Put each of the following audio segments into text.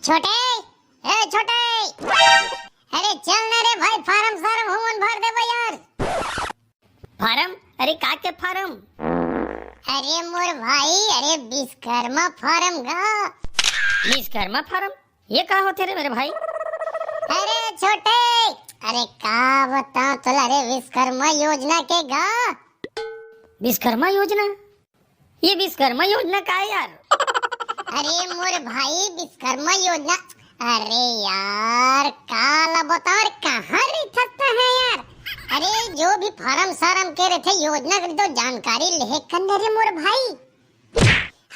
छोटे, ए छोटे, अरे चल ना रे भाई, फार्म सारम हुमन भर दे यार। फार्म? अरे का के फार्म? अरे मोर भाई, अरे विश्वकर्मा फार्म गा। विश्वकर्मा फार्म? ये का होते रे मेरे भाई? अरे छोटे, अरे का बता तोला रे विश्वकर्मा योजना के गा। विश्वकर्मा योजना? ये विश्वकर्मा योजना का है यार? अरे मोर भाई विश्वकर्मा योजना, अरे यार काला बता और कहाँ रहता है यार। अरे जो भी फार्म सारम के रहे थे योजना की तो जानकारी ले करने रे मोर भाई।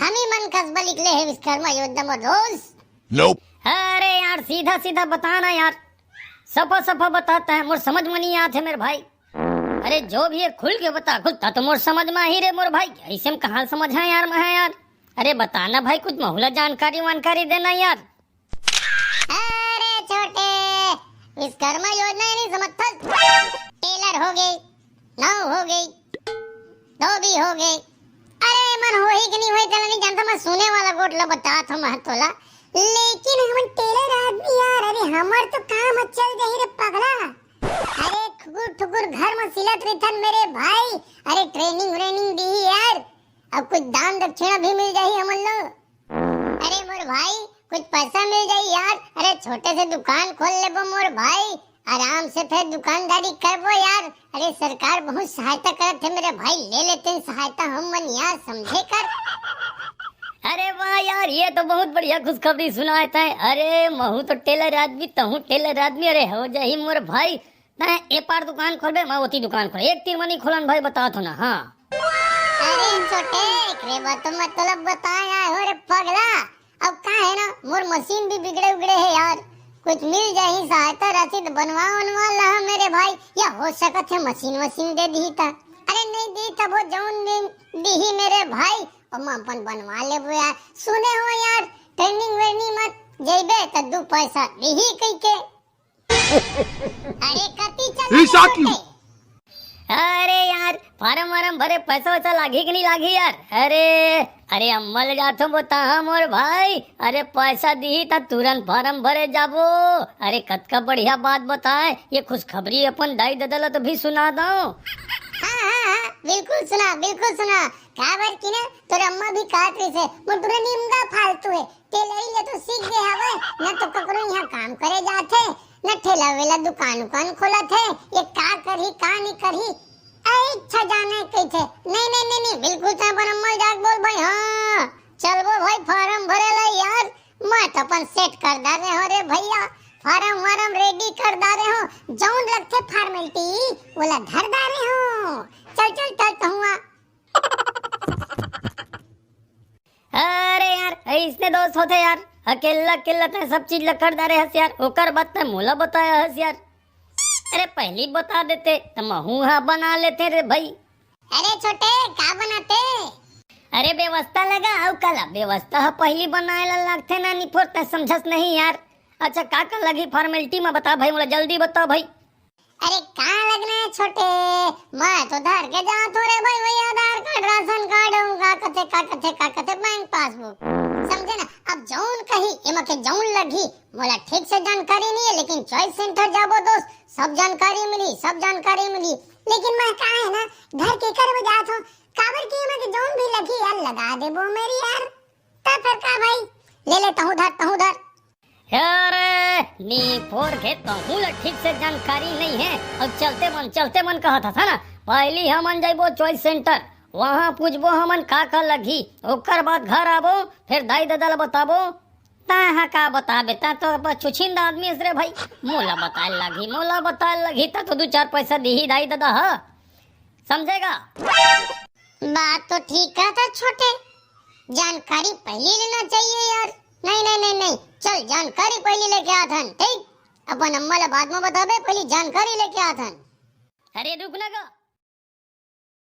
हम ही मन कसबा लिख ले है विश्वकर्मा योजना में रोज। Nope. अरे यार सीधा सीधा बताना यार, सफा सफा बताता है, मोर समझ में नहीं आते मेरे भाई। अरे जो भी है खुल के बता, खुलता तो मोर समझ में ही रे मोर भाई। ऐसे में कहाँ समझ है यार मैं यार। अरे बताना भाई, कुछ बहुला जानकारी वानकारी देना यार। अरे छोटे, विश्वकर्मा योजना नहीं समझता। टेलर हो गई, नाव हो गई, धोबी हो गई। अरे मन हो ही कि नहीं हो चला नहीं जानता, मैं सुने वाला गोटला बता था मैं तोला। लेकिन हम टेलर आदमी यार, अरे हमार तो काम चल जाही रे पगला। अरे ठुकुर ठुकुर घर में सिलत रहथन मेरे भाई। अरे ट्रेनिंग व्रेनिंग दी यार, अब कुछ दान दक्षिणा भी मिल जाही हमन लोग। अरे मोर भाई कुछ पैसा मिल जाई यार। अरे छोटे से दुकान खोल लेबो मोर भाई, आराम से फिर दुकानदारी करबो यार। अरे सरकार बहुत सहायता करत है मेरे भाई, ले लेते हैं सहायता हम मन यार, समझे कर। अरे वाह यार, ये तो बहुत बढ़िया खुशखबरी सुनाता है। अरे महू तो टेलर आदमी, तहू टेलर आदमी। अरे हो जाही मोर भाई, ना एक बार दुकान खोलबे, मैं ओती दुकान खोल, एक तीर मनी खोलन भाई, बता तो ना। हाँ अरे छोटे एकरे बात तो मतलब बताया हो रे पगला। अब का है ना, मोर मशीन भी बिगड़े उगड़े है यार, कुछ मिल जाही सहायता राशि तो बनवा ला मेरे भाई। या हो सकत है मशीन दे दी था। अरे नहीं दी था वो जौन दी ही मेरे भाई, और मैं अपन बनवा लेबो यार। सुने हो यार, ट्रेनिंग वेनिंग मत जेबे त 2 पैसा दी कई के। अरे कति चल। अरे यार फार्म वारम भरे पैसा वैसा लागी कि नहीं लागी यार? अरे अम्मल जातो बता मोर भाई। अरे पैसा दी था तुरंत फार्म भरे जाबो। अरे कतका बढ़िया बात बताए, ये खुशखबरी अपन दाई ददला तो भी सुना दो। हाँ, बिल्कुल सुना। काबर की ना तोर अम्मा भी कहत रही से मोटुरा निमगा फालतू है, टेलरी ले तो सीख गए हवे, न तो ककरो यहाँ काम करे जाथे, न ठेला वेला दुकान खोला थे। ये का करही का नहीं करही, अच्छा जाने कही थे। नहीं बिल्कुल तो अपन अम्मा जाके बोल भाई। हाँ चल वो भाई फार्म भरे ला यार, मैं तो अपन सेट कर दा रहे हो रे भैया। फार्म वारम रेडी कर दा रहे हो, जौन लगते फार्मेलिटी बोला धर दा रहे हो। चल कहूँगा। अरे यार ऐसने दोस्त होते यार, अकेला अकेला सब चीज कर दे रहे हस यार। ओकर बात ने मोला बताया हस यार। अरे पहली बता देते तो महू हा बना लेते रे भाई। अरे छोटे का बनाते? अरे व्यवस्था लगा आउ कला व्यवस्था पहली बनाए ला लगते ना, निफोरता समझस नहीं यार। अच्छा का लगी फॉर्मेलिटी में बता भाई, मोला जल्दी बता भाई। अरे का लगना है छोटे, मैं तो धर के जा तो रे भाई, वही आधार कार्ड राशन कार्ड का कथे बैंक पासबुक, समझे ना। अब जौन कही एमा के जौन लगी मोला ठीक से जानकारी नहीं है, लेकिन चॉइस सेंटर जाबो दोस्त सब जानकारी मिली। लेकिन मैं का है ना घर के कर बजात हूं, काबर की एमा के जौन भी लगी यार लगा देबो मेरी यार। तो फिर का भाई ले ले तहु धर। अरे नी फोर के तो ठीक से जानकारी नहीं है। अब चलते मन कहा था ना, पहली हमन जाइबो चॉइस सेंटर, वहाँ पूछबो हमन का लगी, ओकर बाद घर आबो, फिर दाई दादा बताबो। ता का बताबे, ता तो छुछिंदा आदमी रे भाई, मोला बताए लगी ता तो 2-4 पैसा दी दाई दादा। हाँ समझेगा? बात तो ठीक था छोटे, जानकारी पहले लेना चाहिए यार। नहीं चल जानकारी पहले लेके आथन, ठीक। अपन अम्मा ला बाद में बताबे, पहले जानकारी लेके आथन। अरे रुक ना गा।